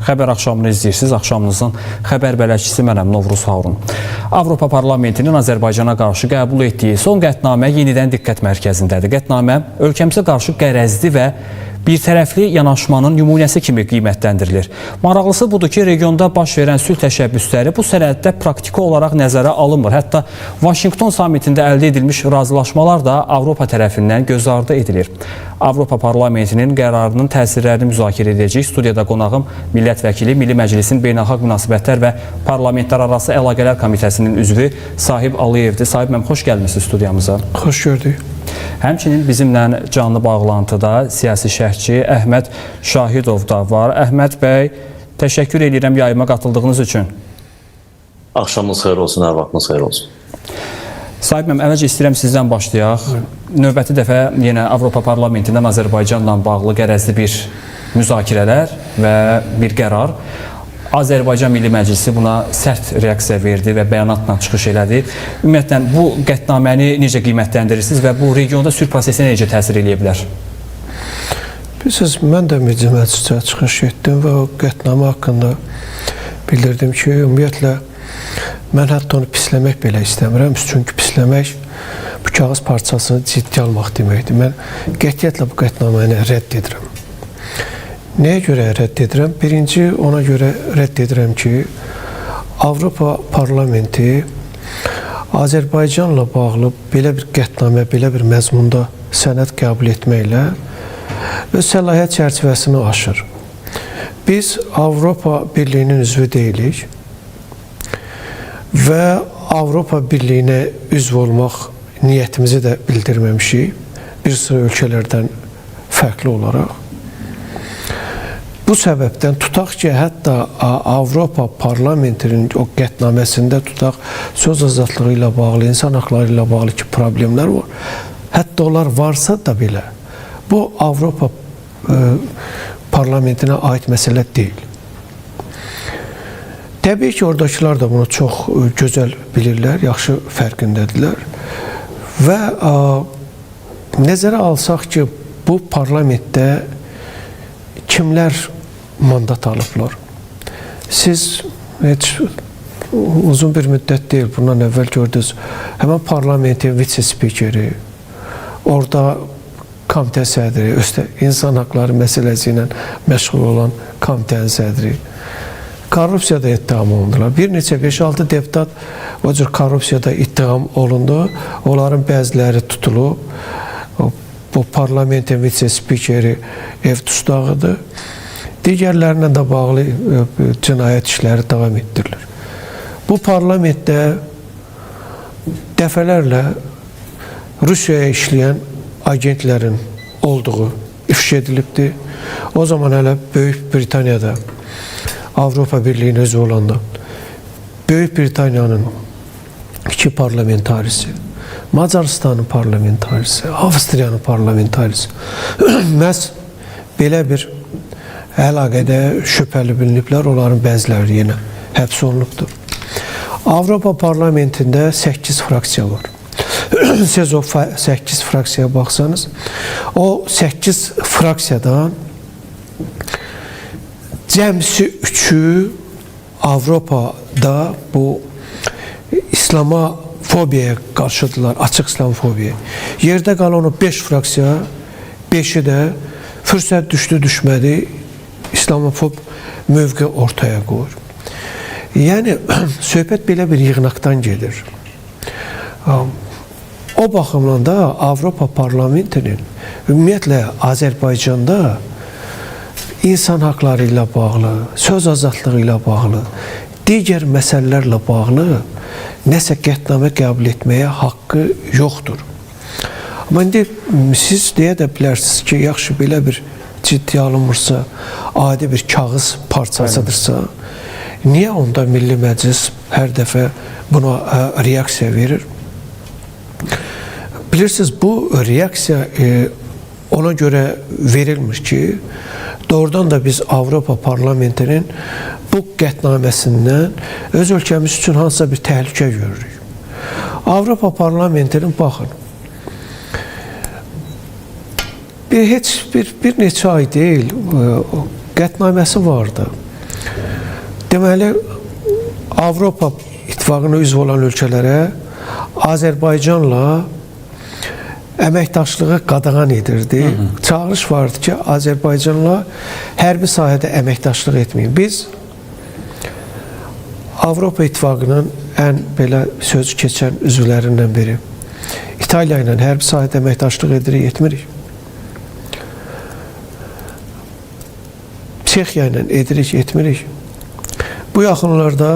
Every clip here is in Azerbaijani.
Xəbər axşamını izləyirsiniz. Axşamınızın xəbər bələdçisi mənəm Novruz Harun. Avropa Parlamentinin Azərbaycana qarşı qəbul etdiyi son qətnamə yenidən diqqət mərkəzindədir. Qətnamə ölkəmizə qarşı qərəzli və birtərəfli yanaşmanın nümunəsi kimi qiymətləndirilir. Maraqlısı budur ki, regionda baş verən sülh təşəbbüsləri bu sənəddə praktiki olaraq nəzərə alınmır. Hətta Vaşinqton samitində əldə edilmiş razılaşmalar da Avropa tərəfindən göz ardı edilir. Avropa Parlamentinin qərarının təsirlərini müzakirə edəcəyik. Studiyada qonağım Millət Vəkili, Milli Məclisin Beynəlxalq Münasibətlər və Parlamentlərarası Əlaqələr Komitəsinin üzvü Sahib Alıyevdir. Sahib mənim, xoş gəlmişsiniz studiyamıza. Xoş gördük. Həmçinin bizimlə canlı bağlantıda siyasi şərhçi Əhməd Şahidov da var. Əhməd bəy, təşəkkür edirəm yayıma qatıldığınız üçün. Axşamınız xeyir olsun, hər vaxtınız xeyir olsun. Sahib mənim, əvvəlcə istəyirəm sizdən başlayaq. Növbəti dəfə yenə Avropa Parlamentindən Azərbaycanla bağlı qərəzli bir müzakirələr və bir qərar. Azərbaycan Milli Məclisi buna sərt reaksiya verdi və bəyanatla çıxış elədi. Ümumiyyətlə, bu qətnaməni necə qiymətləndirirsiniz və bu regionda sülh prosesinə necə təsir edə bilər? Bilirsiniz, mən də Milli Məclisə çıxış etdim və o qətnamə haqqında bildirdim ki, ümumiyyətlə, mən hətta onu pisləmək belə istəmirəm. Çünki pisləmək bu kağız parçasını ciddi almaq deməkdir. Mən qətiyyətlə bu qətnaməni rədd edirəm. Nəyə görə rədd edirəm? Birinci, ona görə rədd edirəm ki, Avropa Parlamenti Azərbaycanla bağlı belə bir qətnamə, belə bir məzmunda sənəd qəbul etməklə öz səlahiyyət çərçivəsini aşır. Biz Avropa Birliyinin üzvü deyilik və Avropa Birliyinə üzv olmaq niyyətimizi də bildirməmişik, bir sıra ölkələrdən fərqli olaraq. Bu səbəbdən tutaq ki, hətta Avropa Parlamentinin o qətnaməsində tutaq söz azadlığı ilə bağlı, insan haqları ilə bağlı ki, problemlər var. Hətta onlar varsa da belə, bu Avropa Parlamentinə aid məsələ deyil. Təbii ki, oradakılar da bunu çox gözəl bilirlər, yaxşı fərqindədirlər. Və nəzərə alsaq ki, bu parlamentdə kimlər mandat alıblar? Siz heç uzun bir müddət deyil, bundan əvvəl gördünüz, həmən parlamentin vitse-spikeri, orada komitə sədri, insan haqları məsələsi ilə məşğul olan komitənin sədri, korrupsiyada ittiham olundular. Bir neçə 5-6 deputat o cür korrupsiyada ittiham olundu. Onların bəziləri tutulub. Bu parlamentin vitse-spikeri ev tustağıdır. Digərlərinə də bağlı cinayət işləri davam etdirilir. Bu parlamentdə dəfələrlə Rusiyaya işləyən agentlərin olduğu ifşa edilibdir. O zaman hələ Böyük Britaniyada Avropa Birliyinə üzv olanda Böyük Britaniyanın 2 parlamentarisi, Macarıstanın parlamentarisi, Avstriyanın parlamentarisi məhz belə bir əlaqədə şübhəli biliniblər, onların bəziləri yenə həbs olunubdur. Avropa Parlamentində 8 fraksiya var. Siz o 8 fraksiyaya baxsanız, o 8 fraksiyadan cəmsi 3-ü Avropada bu İslamofobiyaya qarşıdırlar, açıq İslamofobiyaya. Yerdə qalan o 5 fraksiya, 5-i də fürsət düşdü-düşmədi İslamofob mövqe ortaya qoyur. Yəni, söhbət belə bir yığınaqdan gedir. O baxımdan da Avropa Parlamentinin ümumiyyətlə Azərbaycanda insan haqları ilə bağlı, söz azadlığı ilə bağlı, digər məsələlərlə bağlı nəsə qətnamə qəbul etməyə haqqı yoxdur. Amma indi siz deyə də bilərsiniz ki, yaxşı belə bir ciddi alınmırsa, adi bir kağız parçasıdırsa, niyə onda Milli Məclis hər dəfə buna reaksiya verir? Bilirsiniz, bu reaksiya ona görə verilmir ki, doğrudan da biz Avropa Parlamentinin bu qətnaməsindən öz ölkəmiz üçün hansısa bir təhlükə görürük. Avropa Parlamentinin, baxın, bir neçə ay deyil, qətnaməsi vardı. Deməli, Avropa İttifaqına üzv olan ölkələrə Azərbaycanla əməkdaşlığı qadağan edirdi. Çağırış vardı ki, Azərbaycanla hərbi sahədə əməkdaşlıq etməyin. Biz Avropa İttifaqının ən belə sözü keçən üzvlərindən biri. İtaliya ilə hərbi sahədə əməkdaşlıq edirik, etmirik. Çexiya ilə edirik, etmirik. Bu yaxınlarda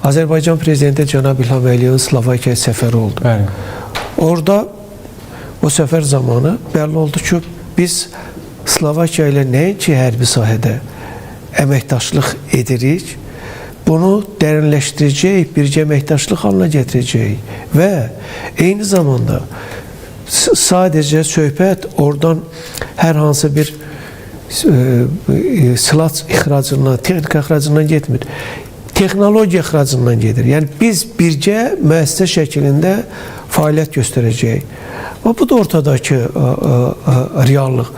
Azərbaycan Prezidenti Cənab İlham Əliyevin Slovakiyaya səfəri oldu. Bəli. Orada o səfər zamanı bəlli oldu ki, biz Slovakiya ilə nəinki hərbi sahədə əməkdaşlıq edirik, bunu dərinləşdirəcəyik, birgə əməkdaşlıq halına gətirəcəyik və eyni zamanda sadəcə söhbət oradan hər hansı bir silah ixracından, texnika ixracından getmir. Texnologiya ixracından gedir. Yəni biz birgə müəssisə şəklində fəaliyyət göstərəcəyik. Bu da ortadakı reallıq.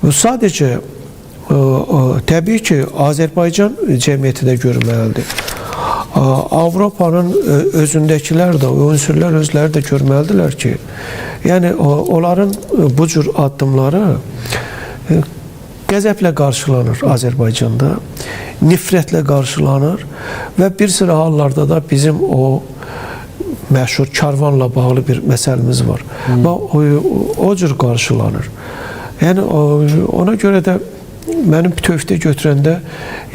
Bu sadəcə təbii ki, Azərbaycan cəmiyyəti də görməlidir. Avropanın özündəkilər də, o ünsürlər özləri də görməlidirlər ki, yəni onların bu cür addımları qəzəblə qarşılanır Azərbaycanda, nifrətlə qarşılanır və bir sıra hallarda da bizim o məşhur karvanla bağlı bir məsələmiz var. O cür qarşılanır. Yəni ona görə də mənim bütövlükdə götürəndə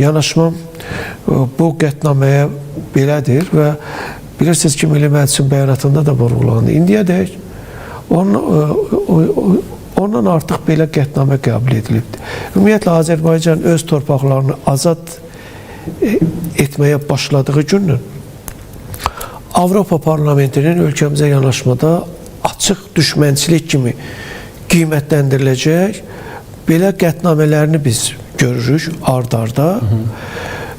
yanaşmam bu qətnaməyə belədir və bilirsiniz ki, Milli Məclisin bəyanatında da vurğulandı. İndiyədək ondan artıq belə qətnamə qəbul edilibdir. Ümumiyyətlə, Azərbaycan öz torpaqlarını azad etməyə başladığı gündən Avropa Parlamentinin ölkəmizə yanaşmada açıq düşmənçilik kimi qiymətləndiriləcək belə qətnamələrini biz görürük ard-arda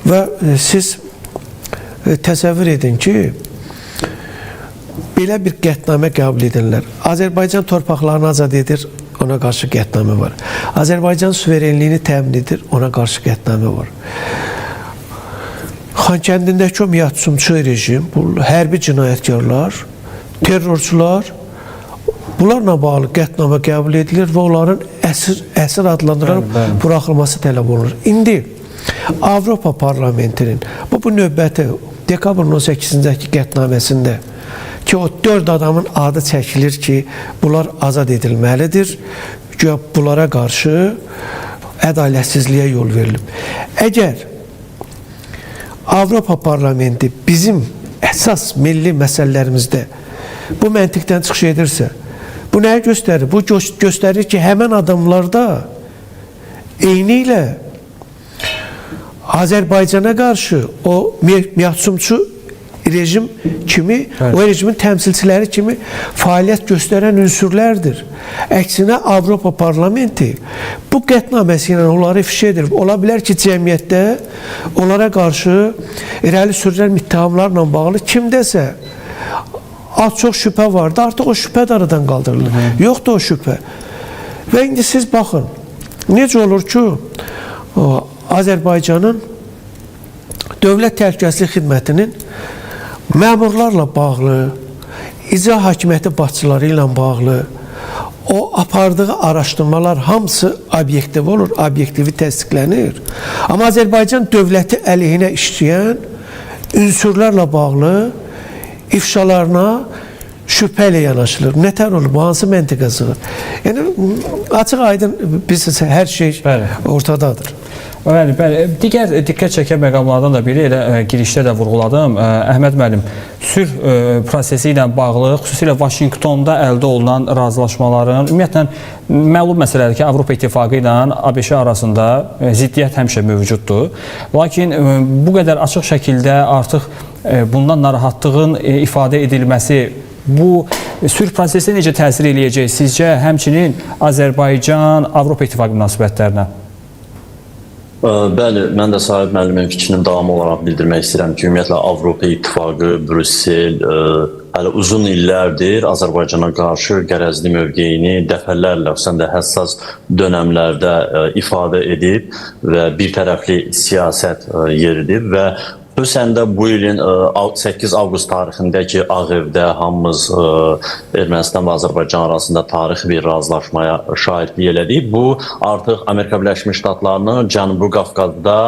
və siz təsəvvür edin ki, belə bir qətnamə qəbul edirlər. Azərbaycan torpaqlarını azad edir, ona qarşı qətnamə var. Azərbaycan suverenliyini təmin edir, ona qarşı qətnamə var. Xankəndindəki o miyadsumçu rejim, bu hərbi cinayətkarlar, terrorçular, bunlarla bağlı qətnamə qəbul edilir və onların əsir adlandırılıb buraxılması tələb olunur. İndi Avropa Parlamentinin bu növbəti dekabrın 18-ci qətnaməsində ki, o 4 adamın adı çəkilir ki, bunlar azad edilməlidir. Bunlara qarşı ədalətsizliyə yol verilib. Əgər Avropa Parlamenti bizim əsas milli məsələlərimizdə bu məntiqdən çıxış edirsə, bu nəyi göstərir? Bu göstərir ki, həmən adamlarda eyni ilə Azərbaycana qarşı o miyadsumçu rejim kimi, o rejimin təmsilçiləri kimi fəaliyyət göstərən ünsürlərdir. Əksinə Avropa Parlamenti bu qətnaməsi ilə onları ifşa edir. Ola bilər ki, cəmiyyətdə onlara qarşı irəli sürülən ittihamlarla bağlı kimdəsə az-çox şübhə vardı, artıq o şübhə də aradan qaldırılır. Yoxdur o şübhə. Və indi siz baxın, necə olur ki, Azərbaycanın Dövlət Təhlükəsizlik Xidmətinin məmurlarla bağlı, icra hakimiyyəti başçıları ilə bağlı o apardığı araşdırmalar hamısı obyektiv olur, obyektivi təsdiqlənir. Amma Azərbaycan dövləti əleyhinə işləyən ünsürlərlə bağlı ifşalarına şübhə ilə yanaşılır. Nətər olur? Bu hansı məntiqə sığır? Yəni, açıq aydın bilirsiniz, hər şey ortadadır. Bəli. Digər diqqət çəkən məqamlardan da biri, elə girişdə də vurğuladım. Əhməd müəllim, sülh prosesi ilə bağlı, xüsusilə Vaşinqtonda əldə olunan razılaşmaların, ümumiyyətlə, məlum məsələdir ki, Avropa İttifaqı ilə ABŞ arasında ziddiyyət həmişə mövcuddur. Lakin bu qədər açıq şəkildə artıq bundan narahatlığın ifadə edilməsi bu sülh prosesinə necə təsir eləyəcək sizcə, həmçinin Azərbaycan-Avropa İttifaqı münasibətlərinə? Bəli, mən də Sahib müəllimin fikrinin davamı olaraq bildirmək istəyirəm ki, ümumiyyətlə Avropa İttifaqı, Brüssel, hələ uzun illərdir Azərbaycana qarşı qərəzli mövqeyini dəfələrlə, xüsusən də həssas dönəmlərdə ifadə edib və bir tərəfli siyasət yeridib və xüsusən də bu ilin 8 avqust tarixindəki Ağ Evdə hamımız Ermənistan və Azərbaycan arasında tarixi bir razılaşmaya şahidlik elədik. Bu artıq Amerika Birləşmiş Ştatlarının Cənubi Qafqazda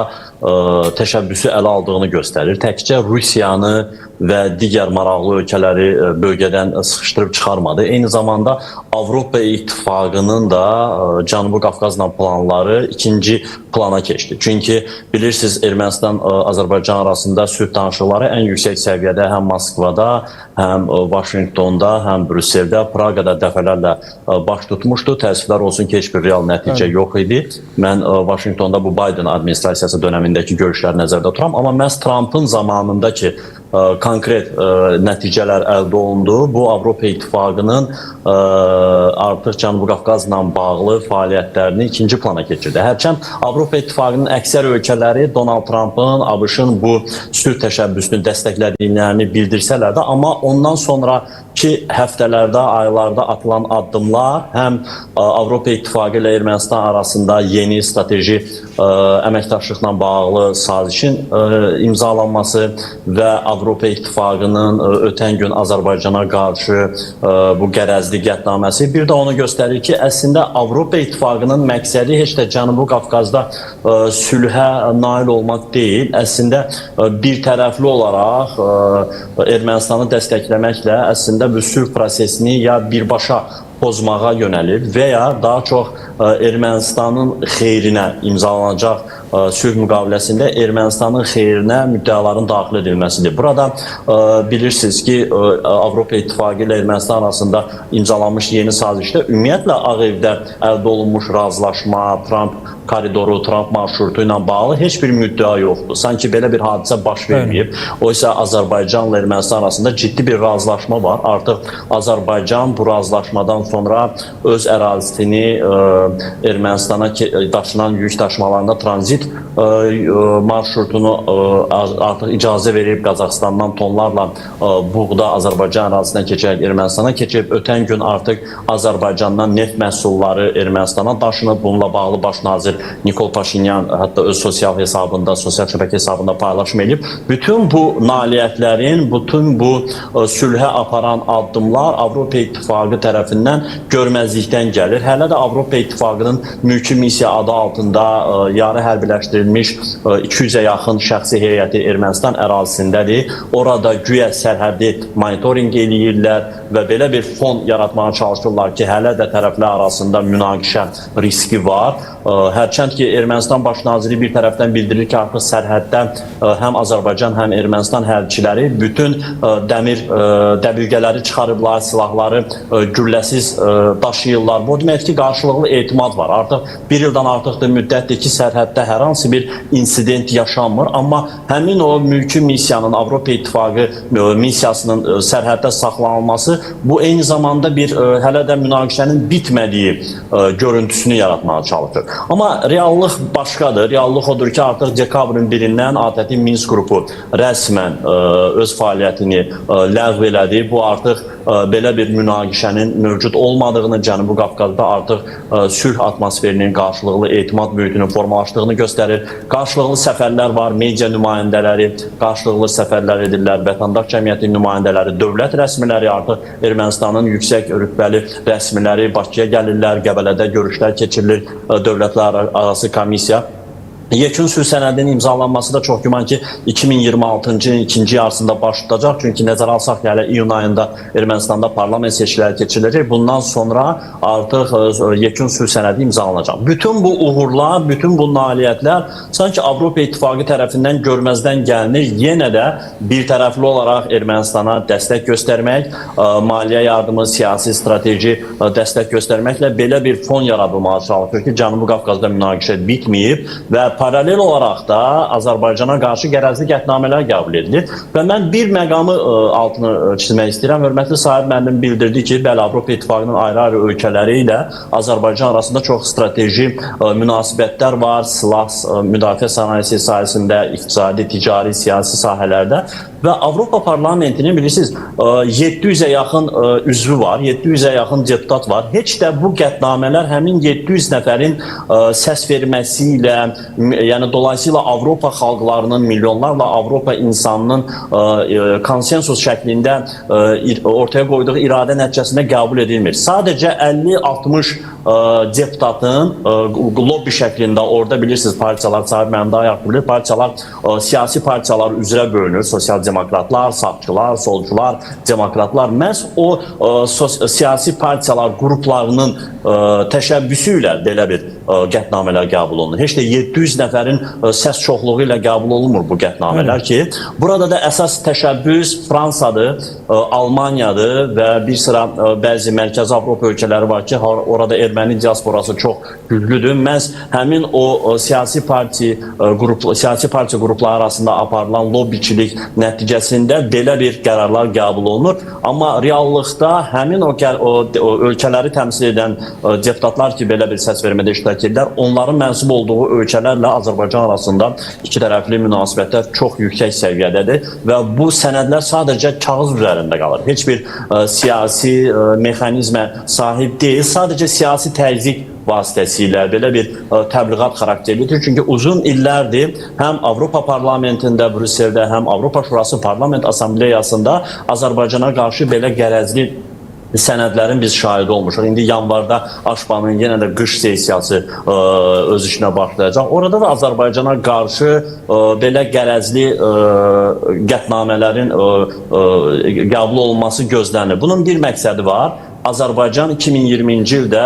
təşəbbüsü ələ aldığını göstərir. Təkcə Rusiyanı və digər maraqlı ölkələri bölgədən sıxışdırıb çıxarmadı. Eyni zamanda Avropa İttifaqının da Cənubi Qafqazla planları ikinci plana keçdi. Çünki bilirsiniz Ermənistan Azərbaycan arasında sülh danışıqları ən yüksək səviyyədə həm Moskvada, həm Vaşinqtonda, həm Brüsseldə, Praqada dəfələrlə baş tutmuşdu. Təəssüflər olsun ki, heç bir real nəticə yox idi. Mən Vaşinqtonda bu Biden administrasiyası dövründəki görüşləri nəzərdə tuturam, amma məhz Trumpın zamanındakı konkret nəticələr əldə olundu. Bu Avropa İttifaqının artıq Cənubi Qafqazla bağlı fəaliyyətlərini ikinci plana keçirdi. Hərçənd Avropa İttifaqının əksər ölkələri Donald Trumpın, ABŞ-ın bu sülh təşəbbüsünü dəstəklədiklərini bildirsələr də, amma ondan sonraki həftələrdə, aylarda atılan addımlar həm Avropa İttifaqı ilə Ermənistan arasında yeni strateji əməkdaşlıqla bağlı sazişin imzalanması və Avropa İttifaqının ötən gün Azərbaycana qarşı bu qərəzli qətnaməsi bir də onu göstərir ki, əslində Avropa İttifaqının məqsədi heç də Cənubi Qafqazda sülhə nail olmaq deyil. Əslində bir tərəfli olaraq Ermənistanı dəstəkləməklə əslində bu sülh prosesini ya birbaşa pozmağa yönəlir və ya daha çox Ermənistanın xeyrinə imzalanacaq sülh müqaviləsində Ermənistanın xeyrinə müddəaların daxil edilməsidir. Burada bilirsiniz ki, Avropa İttifaqı ilə Ermənistan arasında imzalanmış yeni sazişdə ümumiyyətlə Ağ Evdə əldə olunmuş razılaşma, Trump koridoru, Trump marşrutu ilə bağlı heç bir müddəa yoxdur. Sanki belə bir hadisə baş verməyib. Oysa Azərbaycanla Ermənistan arasında ciddi bir razılaşma var. Artıq Azərbaycan bu razılaşmadan sonra öz ərazisini Ermənistana daşınan yük daşımalarında tranzit marşrutunu artıq icazə verib Qazaxıstandan tonlarla buğda Azərbaycan ərazisindən keçərək Ermənistana keçib. Ötən gün artıq Azərbaycandan neft məhsulları Ermənistana daşınıb. Bununla bağlı baş nazir Nikol Paşinyan hətta öz sosial hesabında, sosial şəbəkə hesabında paylaşım edib. Bütün bu nailiyyətlərin, bütün bu sülhə aparan addımlar Avropa İttifaqı tərəfindən görməzlikdən gəlir. Hələ də Avropa İttifaqının mülki missiya adı altında yarı hərbiləşdirilmiş 200-ə yaxın şəxsi heyəti Ermənistan ərazisindədir. Orada güya sərhəddi monitorinq eləyirlər və belə bir fon yaratmağa çalışırlar ki, hələ də tərəflər arasında münaqişə riski var. Hərçənd ki, Ermənistan baş naziri bir tərəfdən bildirir ki, artıq sərhəddə həm Azərbaycan, həm Ermənistan hərbiçiləri bütün dəbilqələri çıxarıblar, silahları gülləsiz daşıyırlar. Bu demək ki, qarşılıqlı etimad var. Artıq bir ildən artıqdır müddətdir ki, sərhəddə hər hansı bir insident yaşanmır. Amma həmin o mülki missiyanın, Avropa İttifaqı missiyasının sərhəddə saxlanılması bu eyni zamanda bir hələ də münaqişənin bitmədiyi görüntüsünü yaratmağa çalışır. Amma reallıq başqadır. Reallıq odur ki, artıq dekabrın 1-dən ATƏT Minsk qrupu rəsmən öz fəaliyyətini ləğv elədi. Bu artıq belə bir münaqişənin mövcud olmadığını, Cənubi Qafqazda artıq sülh atmosferinin qarşılıqlı etimad mühitinin formalaşdığını göstərir. Qarşılıqlı səfərlər var, media nümayəndələri qarşılıqlı səfərlər edirlər, vətəndaş cəmiyyəti nümayəndələri, dövlət rəsmiləri, artıq Ermənistanın yüksək rütbəli rəsmiləri Bakıya gəlirlər, Qəbələdə görüşlər keçirilir, dövlətlər arası komissiya. Yekun sülh sənədinin imzalanması da çox güman ki 2026-cı ilin ikinci yarısında baş tutacaq. Çünki nəzərə alsaq ki, hələ iyun ayında Ermənistanda parlament seçkiləri keçiriləcək. Bundan sonra artıq yekun sülh sənədi imzalanacaq. Bütün bu uğurlar, bütün bu nailiyyətlər sanki Avropa İttifaqı tərəfindən görməzdən gəlinir. Yenə də bir tərəfli olaraq Ermənistana dəstək göstərmək, maliyyə yardımı, siyasi strateji dəstək göstərməklə belə bir fon yaradılmağa çalışır ki, Cənubi Qafqazda münaqişə bitməyib və paralel olaraq da Azərbaycana qarşı qərəzli qətnamələr qəbul edilir. Və mən bir məqamı altını çizmək istəyirəm. Hörmətli sahib müəllim bildirdi ki, bəli, Avropa İttifaqının ayrı-ayrı ölkələri ilə Azərbaycan arasında çox strateji münasibətlər var. Silah, müdafiə sənayesi sahəsində, iqtisadi, ticari, siyasi sahələrdə. və Avropa Parlamentinin bilirsiniz 700-ə yaxın üzvü var, 700-ə yaxın deputat var. Heç də bu qətnamələr həmin 700 nəfərin səs verməsi ilə, yəni dolayısıyla Avropa xalqlarının, milyonlarla Avropa insanının konsensus şəklində ortaya qoyduğu iradə nəticəsində qəbul edilmir. Sadəcə 50-60 deputatın lobby şəklində orada bilirsiniz partiyalar, sahib mənim daha yaxın bilir, partiyalar siyasi partiyalar üzrə bölünür. Sosial demokratlar, sağçılar, solcular, demokratlar. Məhz o siyasi partiyalar qruplarının təşəbbüsü ilə belə bir qətnamələr qəbul olunur. Heç də 700 nəfərin səs çoxluğu ilə qəbul olunmur bu qətnamələr ki, burada da əsas təşəbbüs Fransadır, Almaniyadır və bir sıra bəzi Mərkəzi Avropa ölkələri var ki, orada erməni diasporası çox güclüdür. Məhz həmin o siyasi partiya qrupları arasında aparılan lobbiçilik nəticəsində belə bir qərarlar qəbul olunur. Amma reallıqda həmin o ölkələri təmsil edən deputatlar ki, belə bir səs vermədə iştirak edirlər, onların mənsub olduğu ölkələrlə Azərbaycan arasında iki tərəfli münasibətlər çox yüksək səviyyədədir və bu sənədlər sadəcə kağız üzərində qalır. Heç bir siyasi mexanizmə sahib deyil, sadəcə siyasi təzyiq vasitəsilə belə bir təbliğat xarakterlidir. Çünki uzun illərdir həm Avropa Parlamentində, Brüsseldə, həm Avropa Şurası Parlament Assambleyasında Azərbaycana qarşı belə qərəzli sənədlərin biz şahidi olmuşuq. İndi yanvarda Aşpanın yenə də qış sessiyası öz işinə başlayacaq. Orada da Azərbaycana qarşı belə qərəzli qətnamələrin qəbul olunması gözlənir. Bunun bir məqsədi var. Azərbaycan 2020-ci ildə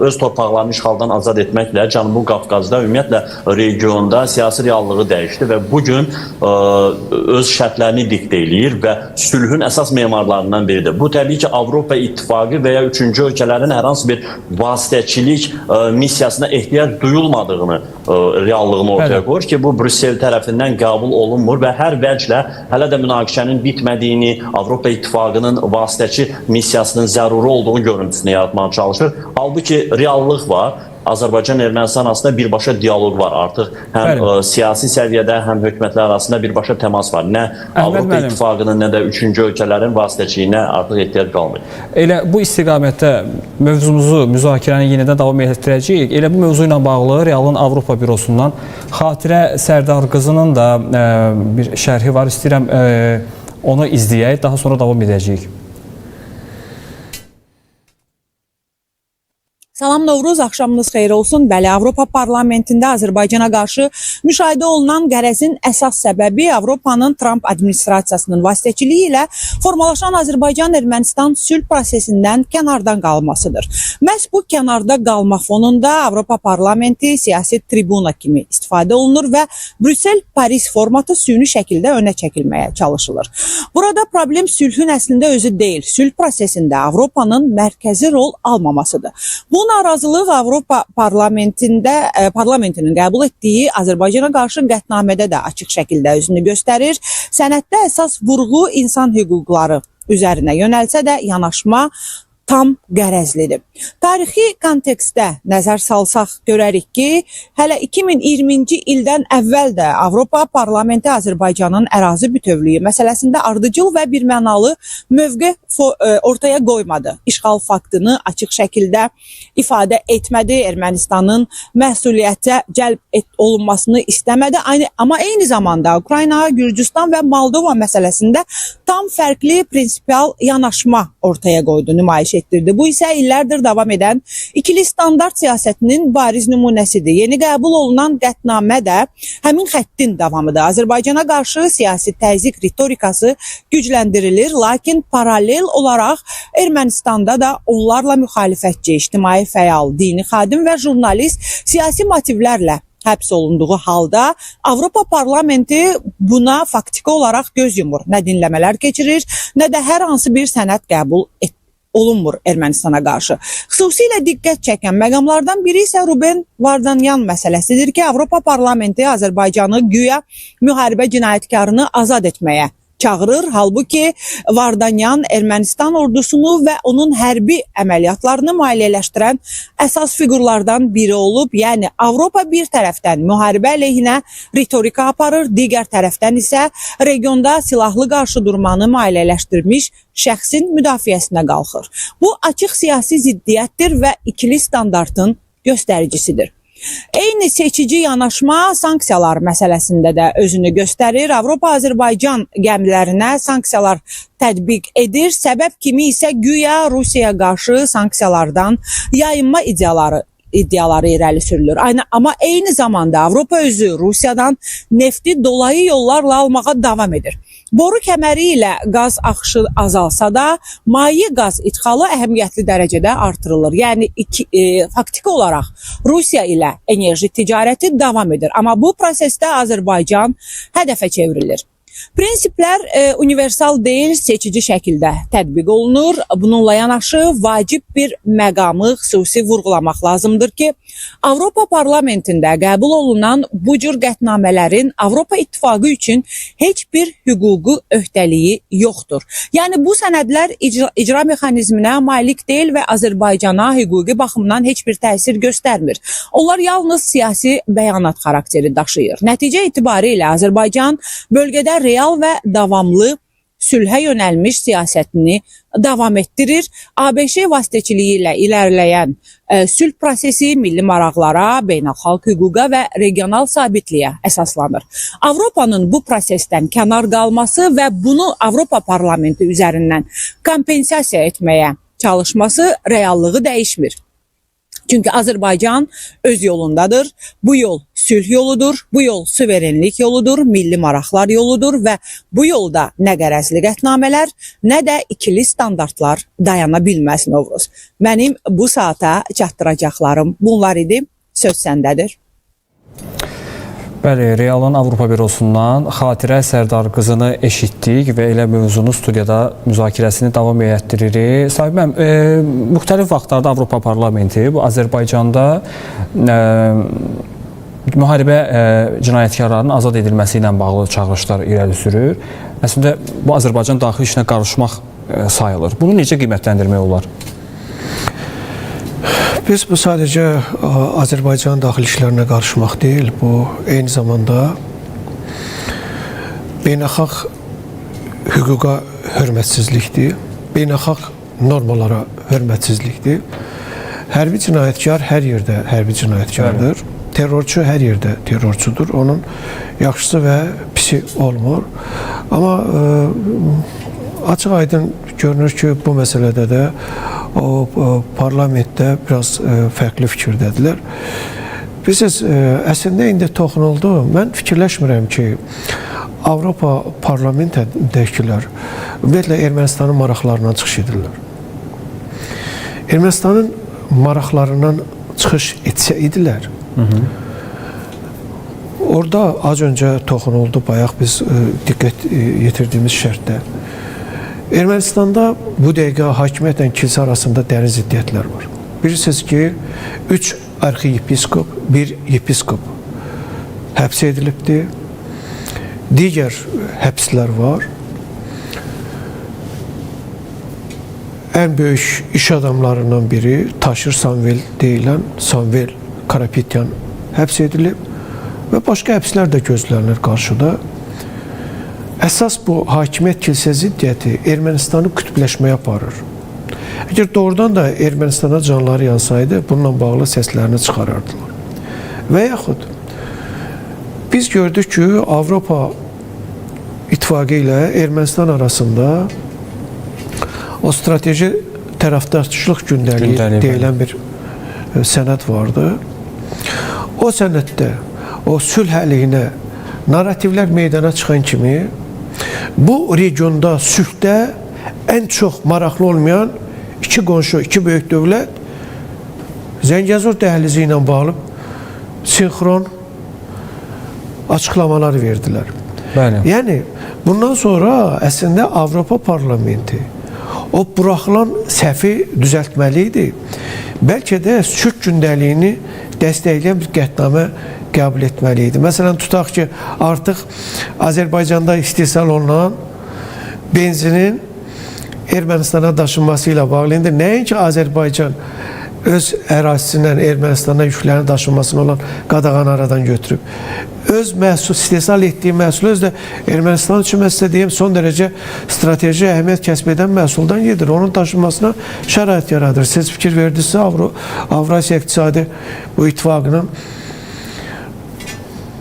öz torpaqlarını işğaldan azad etməklə Cənubi Qafqazda, ümumiyyətlə regionda siyasi reallığı dəyişdi və bugün öz şərtlərini diktə eləyir və sülhün əsas memarlarından biridir. Bu təbii ki, Avropa İttifaqı və ya üçüncü ölkələrin hər hansı bir vasitəçilik missiyasına ehtiyac duyulmadığını reallığını ortaya qoyur ki, bu Brüssel tərəfindən qəbul olunmur və hər vəclə hələ də münaqişənin bitmədiyini, Avropa İttifaqının vasitəçi missiyasının zəruri olduğu görüntüsünü yaratmaya çalışır. Halbuki reallıq var. Azərbaycan-Ermənistan arasında birbaşa dialoq var artıq. Həm siyasi səviyyədə, həm hökumətlər arasında birbaşa təmas var. Nə Avropa İttifaqının, nə də üçüncü ölkələrin vasitəçiliyinə artıq ehtiyac qalmır. Elə bu istiqamətdə mövzumuzu, müzakirəni yenidən davam etdirəcəyik. Elə bu mövzu ilə bağlı Realın Avropa bürosundan Xatirə Sərdar qızının da bir şərhi var. İstəyirəm onu izləyək, daha sonra davam edəcəyik. Salam Novruz, axşamınız xeyir olsun. Bəli, Avropa Parlamentində Azərbaycana qarşı müşahidə olunan qərəzin əsas səbəbi Avropanın Trump administrasiyasının vasitəçiliyi ilə formalaşan Azərbaycan-Ermənistan sülh prosesindən kənardan qalmasıdır. Məhz bu kənarda qalma fonunda Avropa Parlamenti siyasi tribuna kimi istifadə olunur və Brüssel-Paris formatı süni şəkildə önə çəkilməyə çalışılır. Burada problem sülhün əslində özü deyil, sülh prosesində Avropanın mərkəzi rol almamasıdır. Bu narazılıq Avropa Parlamentinin qəbul etdiyi Azərbaycana qarşı qətnamədə də açıq şəkildə özünü göstərir. Sənəddə əsas vurğu insan hüquqları üzərinə yönəlsə də yanaşma tam qərəzlidir. Tarixi kontekstdə nəzər salsaq görərik ki, hələ 2020-ci ildən əvvəl də Avropa Parlamenti Azərbaycanın ərazi bütövlüyü məsələsində ardıcıl və birmənalı mövqe ortaya qoymadı. İşğal faktını açıq şəkildə ifadə etmədi, Ermənistanın məsuliyyətə cəlb olunmasını istəmədi. Amma eyni zamanda Ukrayna, Gürcüstan və Moldova məsələsində tam fərqli prinsipial yanaşma ortaya qoydu, nümayiş etdirdi. Bu isə illərdir davam edən ikili standart siyasətinin bariz nümunəsidir. Yeni qəbul olunan qətnamə də həmin xəttin davamıdır. Azərbaycana qarşı siyasi təzyiq ritorikası gücləndirilir, lakin paralel olaraq Ermənistanda da onlarla müxalifətçi, ictimai fəal, dini xadim və jurnalist siyasi motivlərlə həbs olunduğu halda Avropa Parlamenti buna faktiki olaraq göz yumur. Nə dinləmələr keçirir, nə də hər hansı bir sənəd qəbul olunmur Ermənistana qarşı. Xüsusilə diqqət çəkən məqamlardan biri isə Ruben Vardanyan məsələsidir ki, Avropa Parlamenti Azərbaycanı güya müharibə cinayətkarını azad etməyə çağırır. Halbuki Vardanyan Ermənistan ordusunu və onun hərbi əməliyyatlarını maliyyələşdirən əsas fiqurlardan biri olub. Yəni Avropa bir tərəfdən müharibə əleyhinə ritorika aparır, digər tərəfdən isə regionda silahlı qarşıdurmanı maliyyələşdirmiş şəxsin müdafiəsinə qalxır. Bu açıq siyasi ziddiyyətdir və ikili standartın göstəricisidir. Eyni seçici yanaşma sanksiyalar məsələsində də özünü göstərir. Avropa Azərbaycan gəmilərinə sanksiyalar tətbiq edir. Səbəb kimi isə güya Rusiyaya qarşı sanksiyalardan yayınma iddiaları irəli sürülür. Amma eyni zamanda Avropa özü Rusiyadan nefti dolayı yollarla almağa davam edir. Boru kəməri ilə qaz axışı azalsa da, maye qaz idxalı əhəmiyyətli dərəcədə artırılır. Yəni, faktiki olaraq Rusiya ilə enerji ticarəti davam edir. Amma bu prosesdə Azərbaycan hədəfə çevrilir. Prinsiplər universal deyil, seçici şəkildə tətbiq olunur. Bununla yanaşı vacib bir məqamı xüsusi vurğulamaq lazımdır ki, Avropa Parlamentində qəbul olunan bu cür qətnamələrin Avropa İttifaqı üçün heç bir hüquqi öhdəliyi yoxdur. Yəni bu sənədlər icra mexanizminə malik deyil və Azərbaycana hüquqi baxımdan heç bir təsir göstərmir. Onlar yalnız siyasi bəyanat xarakteri daşıyır. Nəticə itibarilə Azərbaycan bölgədə real və davamlı sülhə yönəlmiş siyasətini davam etdirir. ABŞ vasitəçiliyi ilə ilərləyən sülh prosesi milli maraqlara, beynəlxalq hüquqa və regional sabitliyə əsaslanır. Avropanın bu prosesdən kənar qalması və bunu Avropa Parlamenti üzərindən kompensasiya etməyə çalışması reallığı dəyişmir. Çünki Azərbaycan öz yolundadır. Bu yol sülh yoludur, bu yol suverenlik yoludur, milli maraqlar yoludur və bu yolda nə qərəzli qətnamələr, nə də ikili standartlar dayana bilməz Novruz. Mənim bu saata çatdıracaqlarım bunlar idi. Söz səndədir. Bəli, Realın Avropa Bürosundan Xatirə Sərdar qızını eşitdik və elə mövzunu studiyada müzakirəsini davam etdiririk. Sahib müəllim, müxtəlif vaxtlarda Avropa Parlamenti bu Azərbaycanda müharibə cinayətkarlarının azad edilməsi ilə bağlı çağırışlar irəli sürür. Əslində bu Azərbaycan daxili işinə qarışmaq sayılır. Bunu necə qiymətləndirmək olar? Biz bu sadəcə Azərbaycan daxili işlərinə qarışmaq deyil, bu eyni zamanda beynəlxalq hüquqa hörmətsizlikdir, beynəlxalq normalara hörmətsizlikdir. Hərbi cinayətkar hər yerdə hərbi cinayətkardır, terrorçu hər yerdə terrorçudur, onun yaxşısı və pisi olmur. Amma açıq aydın görünür ki, bu məsələdə də o parlamentdə biraz fərqli fikirdədirlər. Bilirsiniz, əslində indi toxunuldu. Mən fikirləşmirəm ki, Avropa parlamentindəkilər ümumiyyətlə Ermənistanın maraqlarından çıxış edirlər. Ermənistanın maraqlarından çıxış etsə idilər. Orada az öncə toxunuldu, bayaq biz diqqət yetirdiyimiz şərtdə. Ermənistanda bu dəqiqə hakimiyyətlə kilsə arasında dərin ziddiyyətlər var. Bilirsiniz ki, 3 arxiyepiskop, 1 yepiskop həbs edilibdir. Digər həbslər var. Ən böyük iş adamlarından biri Taşir Samvel deyilən Samvel Karapetyan həbs edilib və başqa həbslər də gözlənilir qarşıda. Əsas bu hakimiyyət kilsə ziddiyyəti Ermənistanı kütbləşməyə aparır. Əgər doğrudan da Ermənistana canları yansaydı, bununla bağlı səslərini çıxarardılar. Və yaxud biz gördük ki, Avropa İttifaqı ilə Ermənistan arasında o strateji tərəfdaşlıq gündəliyi deyilən bir sənəd vardı. O sənəddə o sülh əleyhinə narrativlər meydana çıxan kimi bu regionda sülhdə ən çox maraqlı olmayan iki qonşu, iki böyük dövlət Zəngəzur dəhlizi ilə bağlı sinxron açıqlamalar verdilər. Bəli. Yəni bundan sonra əslində Avropa Parlamenti o buraxılan səhvi düzəltməli idi. Bəlkə də sülh gündəliyini dəstəkləyən bir qətnamə qəbul etməli idi. Məsələn, tutaq ki, artıq Azərbaycanda istehsal olunan benzinin Ermənistana daşınması ilə bağlı. İndi nəinki Azərbaycan öz ərazisindən Ermənistana yüklərin daşınmasına olan qadağanı aradan götürüb. Öz məhsul, istehsal etdiyi məhsul özü də Ermənistan üçün mən sizə deyim, son dərəcə strateji əhəmiyyət kəsb edən məhsuldan gedir. Onun daşınmasına şərait yaradır. Siz fikir verdinizsə Avrasiya İqtisadi bu ittifaqının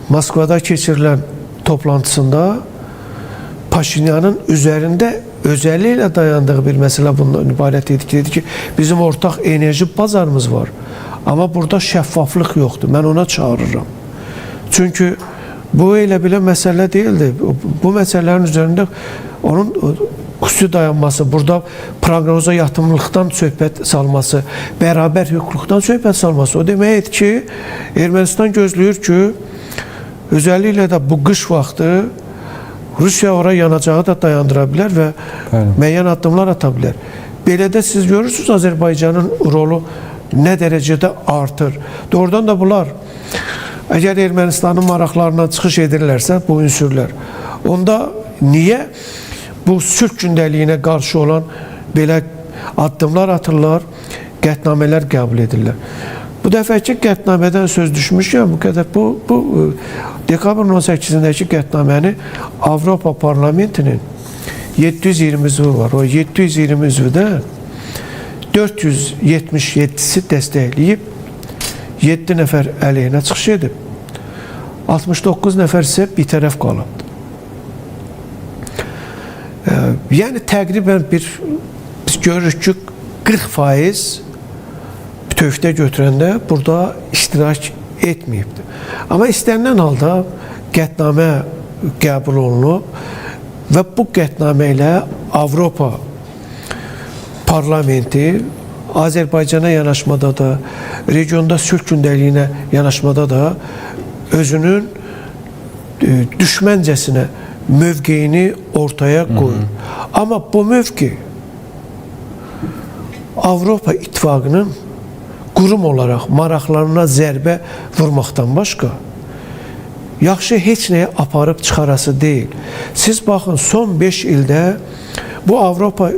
Moskvada keçirilən toplantısında Paşinyanın üzərində özelliklə dayandığı bir məsələ bundan ibarət idi ki, dedi ki, bizim ortaq enerji bazarımız var. Amma burada şəffaflıq yoxdur. Mən ona çağırıram. Çünki bu elə belə məsələ deyildi. Bu məsələlərin üzərində onun xüsusi dayanması, burada proqnoza yatımlıqdan söhbət salması, bərabər hüquqluqdan söhbət salması. O deməkdir ki, Ermənistan gözləyir ki, özelliklə də bu qış vaxtı Rusiya oraya yanacağı da dayandıra bilər və müəyyən addımlar ata bilər. Belə də siz görürsünüz Azərbaycanın rolu nə dərəcədə artır. Doğrudan da bunlar, əgər Ermənistanın maraqlarından çıxış edirlərsə bu ünsürlər, onda niyə bu sülh gündəliyinə qarşı olan belə addımlar atırlar, qətnamələr qəbul edirlər? Bu dəfəki qətnamədən söz düşmüşkən, bu qədər bu dekabrın 18-dəki qətnaməni Avropa Parlamentinin 720 üzvü var. O 720 üzvüdən 477'si dəstəkləyib, 7 nəfər əleyhinə çıxış edib, 69 nəfər isə bir tərəf qalıb. Yəni təqribən biz görürük ki 40% tövhdə götürəndə burada iştirak etməyibdir. Amma istənilən halda qətnamə qəbul olunub və bu qətnamə ilə Avropa Parlamenti Azərbaycana yanaşmada da, regionda sülh gündəliyinə yanaşmada da özünün düşməncəsinə mövqeyini ortaya qoyur. Amma bu mövqe Avropa İttifaqının qurum olaraq maraqlarına zərbə vurmaqdan başqa yaxşı heç nəyə aparıb çıxarası deyil. Siz baxın, son 5 ildə bu Avropa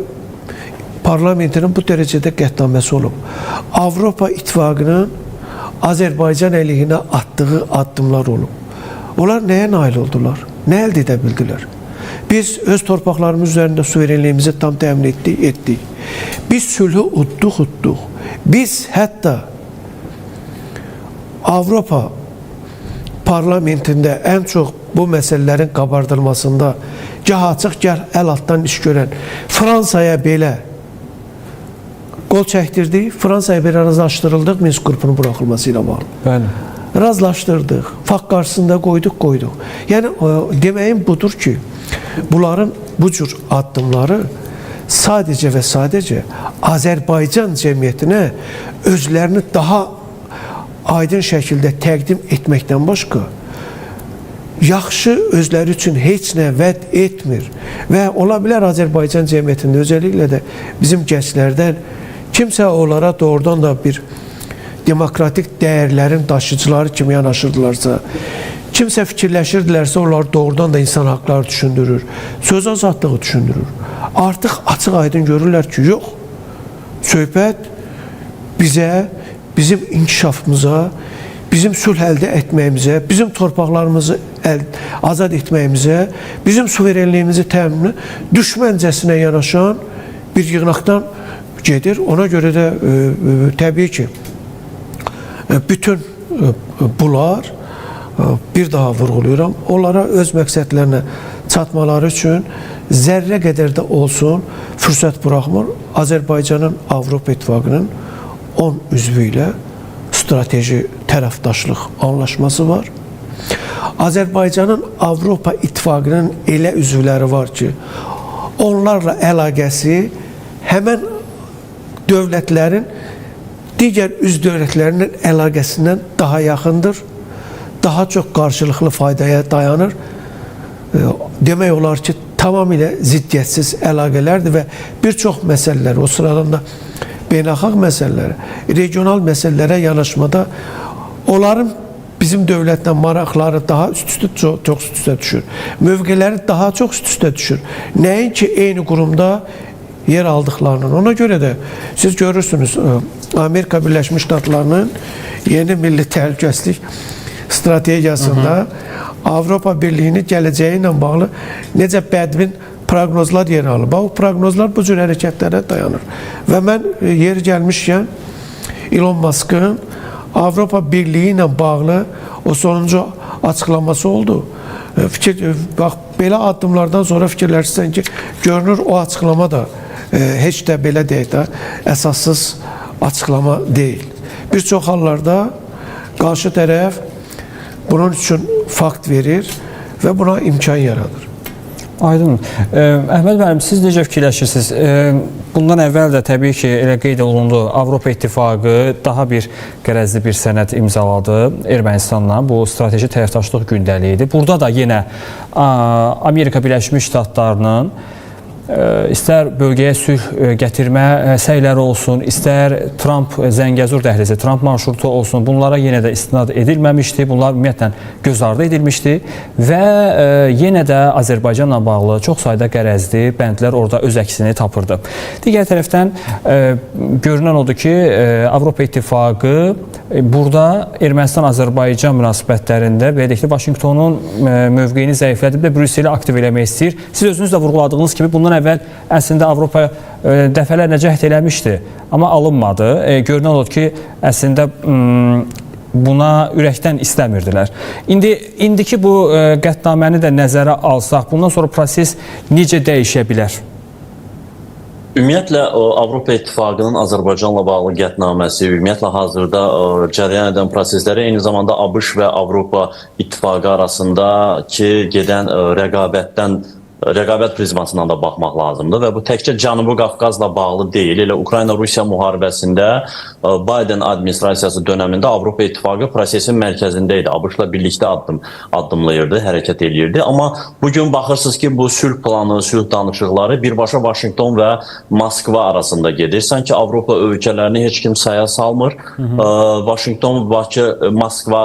Parlamentinin bu dərəcədə qətnaməsi olub. Avropa İttifaqının Azərbaycan əleyhinə atdığı addımlar olub. Onlar nəyə nail oldular? Nə əldə edə bildilər? Biz öz torpaqlarımız üzərində suverenliyimizi tam təmin etdik. Biz sülhü udduq. Biz hətta Avropa Parlamentində ən çox bu məsələlərin qabardılmasında gah açıq, gah əl altdan iş görən Fransaya belə qol çəkdirdik, Fransaya belə razılaşdırıldıq Minsk qrupunun buraxılması ilə bağlı. Bəli. Razılaşdırdıq, fakt qarşısında qoyduq. Yəni, deməyim budur ki, bunların bu cür addımları sadəcə və sadəcə Azərbaycan cəmiyyətinə özlərini daha aydın şəkildə təqdim etməkdən başqa yaxşı özləri üçün heç nə vəd etmir. Və ola bilər Azərbaycan cəmiyyətində, özəlliklə də bizim gənclərdən kimsə onlara doğrudan da bir demokratik dəyərlərin daşıyıcıları kimi yanaşırdılarsa, kimsə fikirləşirdilərsə, onlar doğrudan da insan haqları düşündürür, söz azadlığı düşündürür. Artıq açıq aydın görürlər ki, yox, söhbət bizə, bizim inkişafımıza, bizim sülh əldə etməyimizə, bizim torpaqlarımızı azad etməyimizə, bizim suverenliyimizi təminə, düşməncəsinə yanaşan bir yığınaqdan gedir. Ona görə də təbii ki, bütün bunlar, bir daha vurğuluyorum, onlara öz məqsədlərinə çatmaları üçün zərrə qədər də olsun fürsət buraxmır. Azərbaycanın Avropa İttifaqının 10 üzvü ilə strateji tərəfdaşlıq anlaşması var. Azərbaycanın Avropa İttifaqının elə üzvləri var ki, onlarla əlaqəsi həmən dövlətlərin digər üz dövlətlərinin əlaqəsindən daha yaxındır, daha çox qarşılıqlı faydaya dayanır. Demək olar ki, tamamilə ziddiyyətsiz əlaqələrdir və bir çox məsələlər, o sıradan da beynəlxalq məsələlərə, regional məsələlərə yanaşmada onların bizim dövlətlə maraqları daha üst-üstə çox üst-üstə düşür. Mövqeləri daha çox üst-üstə düşür. Nəinki eyni qurumda yer aldıqlarının. Ona görə də siz görürsünüz Amerika Birləşmiş Ştatlarının yeni milli təhlükəsizlik strategiyasında Avropa Birliyinin gələcəyi ilə bağlı necə bədbin proqnozlar yer alır. Bu proqnozlar bu cür hərəkətlərə dayanır. Və mən yeri gəlmişkən Elon Musk'ın Avropa Birliyi ilə bağlı o sonuncu açıqlaması oldu. Bax, belə addımlardan sonra fikirləşsən ki, görünür o açıqlama da heç də belə deyək də əsassız açıqlama deyil. Bir çox hallarda qarşı tərəf bunun üçün fakt verir və buna imkan yaradır. Aydın. Əhməd müəllim, siz necə fikirləşirsiniz? Bundan əvvəl də təbii ki, elə qeyd olundu, Avropa İttifaqı daha bir qərəzli bir sənəd imzaladı Ermənistanla. Bu strateji tərəfdaşlıq gündəliyidir. Burada da yenə Amerika Birləşmiş Ştatlarının istər bölgəyə sülh gətirmə səyləri olsun, istər Trump Zəngəzur dəhlizi, Trump marşrutu olsun, bunlara yenə də istinad edilməmişdi. Bunlar ümumiyyətlə göz ardı edilmişdi və yenə də Azərbaycanla bağlı çox sayda qərəzli bəndlər orada öz əksini tapırdı. Digər tərəfdən görünən odur ki, Avropa İttifaqı burada Ermənistan-Azərbaycan münasibətlərində beləliklə Vaşinqtonun mövqeyini zəiflədib və Brüsseli aktiv eləmək istəyir. Siz özünüz də vurğuladığınız kimi bundan əvvəl əslində Avropa dəfələrlə cəhd eləmişdi, amma alınmadı. Görünən odur ki, əslində buna ürəkdən istəmirdilər. İndiki bu qətnaməni də nəzərə alsaq, bundan sonra proses necə dəyişə bilər? Ümumiyyətlə Avropa İttifaqının Azərbaycanla bağlı qətnaməsi, ümumiyyətlə hazırda cərəyan edən prosesləri eyni zamanda ABŞ və Avropa İttifaqı arasındakı gedən rəqabət prizmasından da baxmaq lazımdır və bu təkcə Cənubi Qafqazla bağlı deyil. Elə Ukrayna-Rusiya müharibəsində Biden administrasiyası dönəmində Avropa İttifaqı prosesin mərkəzində idi. ABŞ-la birlikdə addımlayırdı, hərəkət edirdi. Amma bugün baxırsınız ki, bu sülh planı, sülh danışıqları birbaşa Vaşinqton və Moskva arasında gedir. Sanki Avropa ölkələrini heç kim saya salmır. Vaşinqton, Bakı, Moskva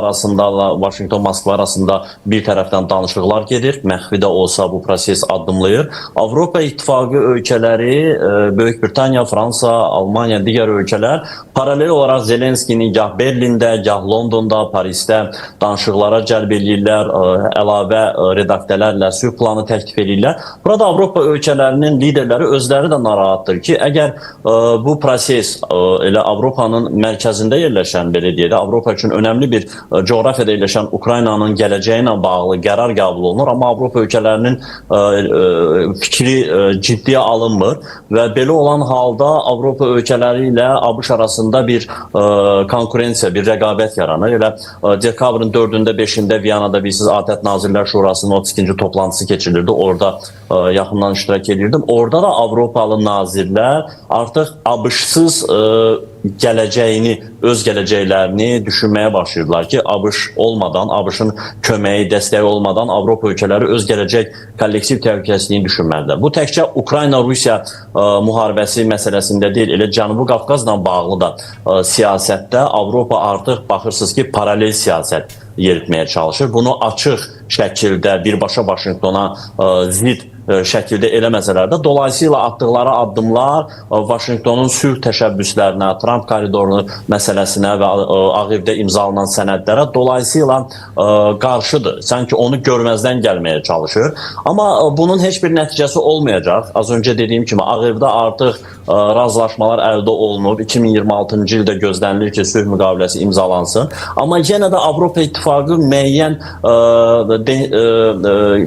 arasında bir tərəfdən danışıqlar gedir. Məxfi də olsa bu proses addımlayır. Avropa İttifaqı ölkələri, Böyük Britaniya, Fransa, Almanya, digər ölkələr paralel olaraq Zelenskini gah Berlində, gah Londonda, Parisdə danışıqlara cəlb edirlər, əlavə redaktələrlə sülh planı təklif edirlər. Burada Avropa ölkələrinin liderləri özləri də narahatdır ki, əgər bu proses elə Avropanın mərkəzində yerləşən, belə deyək də, Avropa üçün önəmli bir coğrafiyada yerləşən Ukraynanın gələcəyi ilə bağlı qərar qəbul olunur, amma Avropa ölkələrinin fikri ciddiyə alınmır və belə olan halda Avropa ölkələri ilə ABŞ arasında bir konkurensiya, bir rəqabət yaranır. Elə dekabrın 4-də, 5-də Viyanada bilirsiniz, ATƏT Nazirlər Şurasının 32-ci toplantısı keçirilirdi. Orada yaxından iştirak edirdim. Orada da Avropalı nazirlər artıq ABŞ-sız gələcəyini, öz gələcəklərini düşünməyə başlayırlar ki, ABŞ olmadan, ABŞ-ın köməyi, dəstəyi olmadan Avropa ölkələri öz gələcək kollektiv təhlükəsizliyini düşünməlidir. Bu təkcə Ukrayna-Rusiya müharibəsi məsələsində deyil, elə Cənubi Qafqazla bağlı da siyasətdə Avropa artıq baxırsınız ki, paralel siyasət yeritməyə çalışır. Bunu açıq şəkildə birbaşa Vaşinqtona zid şəkildə eləməsələr də, dolayısıyla atdıqları addımlar Vaşinqtonun sülh təşəbbüslərinə, Trump koridorunu məsələsinə və Ağ Evdə imzalanan sənədlərə dolayısıyla qarşıdır. Sanki onu görməzdən gəlməyə çalışır. Amma bunun heç bir nəticəsi olmayacaq. Az öncə dediyim kimi Ağ Evdə artıq razılaşmalar əldə olunub. 2026-cı ildə gözlənilir ki, sülh müqaviləsi imzalansın. Amma yenə də Avropa İttifaqı müəyyən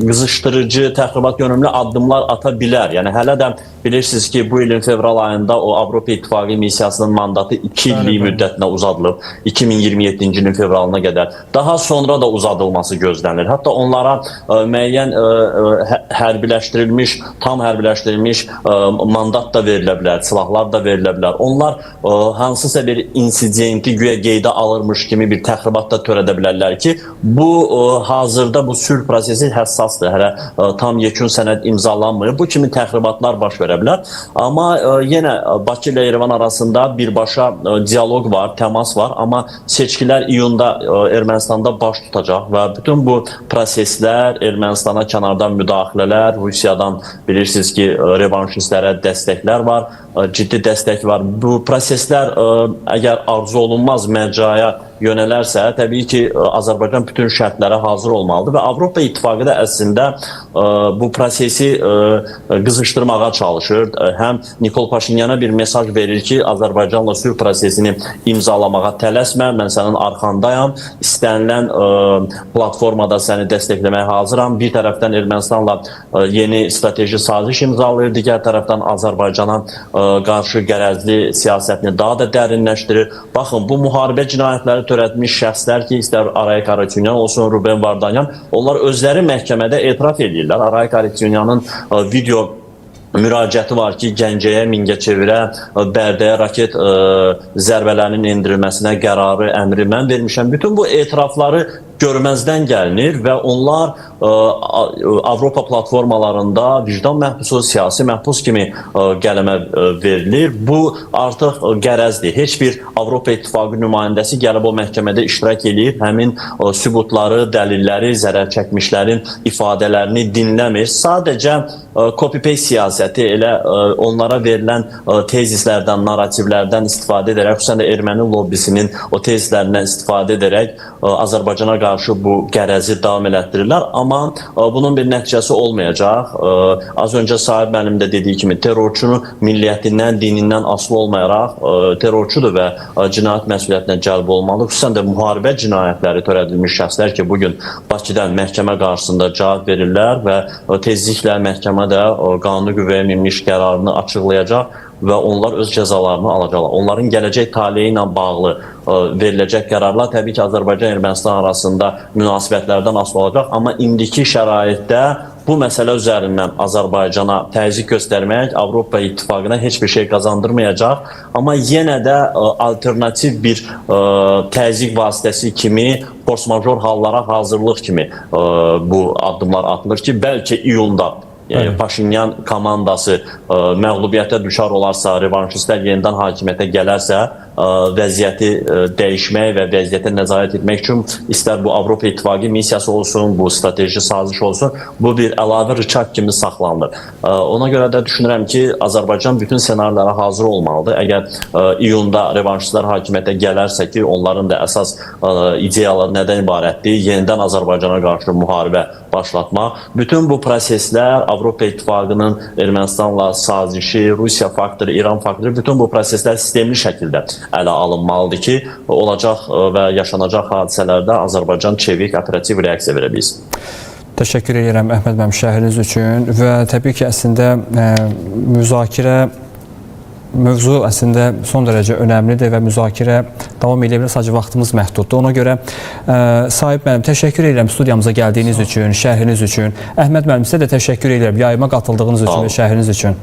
qızışdırıcı, təxribat yönümlü addımlar ata bilər. Yəni hələ də bilirsiniz ki, bu ilin fevral ayında o Avropa İttifaqı missiyasının mandatı 2 illik müddətinə uzadılıb. 2027-ci ilin fevralına qədər. Daha sonra da uzadılması gözlənilir. Hətta onlara müəyyən hərbiləşdirilmiş, tam hərbiləşdirilmiş mandat da verilə bilər. bilər, silahlar da verilə bilər. Onlar hansısa bir insidenti güya qeydə alırmış kimi bir təxribat da törədə bilərlər ki, bu hazırda bu sülh prosesi həssasdır. Hələ tam yekun sənəd imzalanmır. Bu kimi təxribatlar baş verə bilər. Amma yenə Bakı ilə İrəvan arasında birbaşa dialoq var, təmas var. Amma seçkilər iyunda Ermənistanda baş tutacaq və bütün bu proseslər, Ermənistana kənardan müdaxilələr, Rusiyadan bilirsiniz ki, revanşistlərə dəstəklər var, ciddi dəstək var. Bu proseslər əgər arzu olunmaz mərcaya yönələrsə, təbii ki, Azərbaycan bütün şərtlərə hazır olmalıdır və Avropa İttifaqı da əslində bu prosesi qızışdırmağa çalışır. Həm Nikol Paşinyana bir mesaj verir ki, Azərbaycanla sülh prosesini imzalamağa tələsmə, mən sənin arxandayam, istənilən platformada səni dəstəkləməyə hazıram. Bir tərəfdən Ermənistanla yeni strateji saziş imzalayır, digər tərəfdən Azərbaycana qarşı qərəzli siyasətini daha da dərinləşdirir. Baxın, bu müharibə cinayətləri törətmiş şəxslər ki, istər Arayik Harutyunyan olsun, Ruben Vardanyan, onlar özləri məhkəmədə etiraf edirlər. Arayik Harutyunyanın video müraciəti var ki, Gəncəyə, Mingəçevirə, Bərdəyə raket zərbələrinin endirilməsinə qərarı, əmri mən vermişəm. Bütün bu etirafları görməzdən gəlinir və onlar Avropa platformalarında vicdan məhbusu, siyasi məhbus kimi qələmə verilir. Bu artıq qərəzdir. Heç bir Avropa İttifaqı nümayəndəsi gəlib o məhkəmədə iştirak edib, həmin sübutları, dəlilləri, zərər çəkmişlərin ifadələrini dinləmir. Sadəcə copy-paste siyasəti elə onlara verilən tezislərdən, narrativlərdən istifadə edərək, xüsusən də erməni lobbisinin o tezislərindən istifadə edərək Azərbaycana qarşı bu qərəzi davam elətdirirlər. Amma bunun bir nəticəsi olmayacaq. Az öncə Sahib müəllim də dediyi kimi, terrorçunun milliyyətindən, dinindən asılı olmayaraq terrorçudur və cinayət məsuliyyətinə cəlb olmalı. Xüsusən də müharibə cinayətləri törədilmiş şəxslər ki, bugün Bakıdan məhkəmə qarşısında cavab verirlər və tezliklə məhkəmə də qanuni qüvvəyə minmiş qərarını açıqlayacaq və onlar öz cəzalarını alacaqlar. Onların gələcək taleyi ilə bağlı veriləcək qərarlar təbii ki, Azərbaycan-Ermənistan arasında münasibətlərdən asılı olacaq. Amma indiki şəraitdə bu məsələ üzərindən Azərbaycana təzyiq göstərmək Avropa İttifaqına heç bir şey qazandırmayacaq. Amma yenə də alternativ bir təzyiq vasitəsi kimi, force major hallara hazırlıq kimi bu addımlar atılır ki, bəlkə iyunda Paşinyan komandası məğlubiyyətə düşər olarsa, revanşistlər yenidən hakimiyyətə gələrsə, vəziyyəti dəyişmək və vəziyyətə nəzarət etmək üçün istər bu Avropa İttifaqı missiyası olsun, bu strateji saziş olsun, bu bir əlavə rıçaq kimi saxlanılır. Ona görə də düşünürəm ki, Azərbaycan bütün senarilərə hazır olmalıdır. Əgər iyunda revanşistlər hakimiyyətə gələrsə ki, onların da əsas ideyaları nədən ibarətdir? Yenidən Azərbaycana qarşı müharibə başlatmaq. Bütün bu proseslər Avropa İttifaqının Ermənistanla sazişi, Rusiya faktoru, İran faktoru, bütün bu proseslər sistemli şəkildə ələ alınmalıdır ki, olacaq və yaşanacaq hadisələrdə Azərbaycan çevik, operativ reaksiya verə bilsin. Təşəkkür edirəm Əhməd müəllim şərhiniz üçün və təbii ki, əslində müzakirə mövzu əslində son dərəcə önəmlidir və müzakirə davam edə bilər, sadəcə vaxtımız məhduddur. Ona görə Sahib müəllim, təşəkkür edirəm studiyamıza gəldiyiniz üçün, şərhiniz üçün. Əhməd müəllim, sizə də təşəkkür edirəm yayıma qatıldığınız üçün və şərhiniz üçün.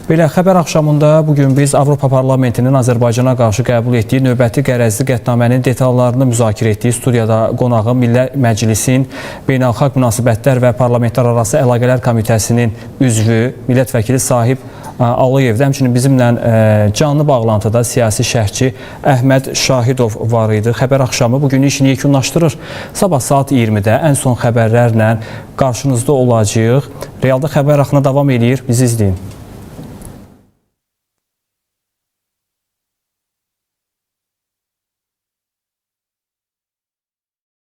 Belə, xəbər axşamında bugün biz Avropa Parlamentinin Azərbaycana qarşı qəbul etdiyi növbəti qərəzli qətnamənin detallarını müzakirə etdiyi studiyada qonağım Milli Məclisin Beynəlxalq Münasibətlər və Parlamentlərarası Əlaqələr Komitəsinin üzvü, millət vəkili Sahib Alıyevdə, həmçinin bizimlə canlı bağlantıda siyasi şərhçi Əhməd Şahidov var idi. Xəbər axşamı bugün işini yekunlaşdırır. Sabah saat 20-də ən son xəbərlərlə qarşınızda olacağıq. Realda xəbər axına davam edir. Bizi izləyin.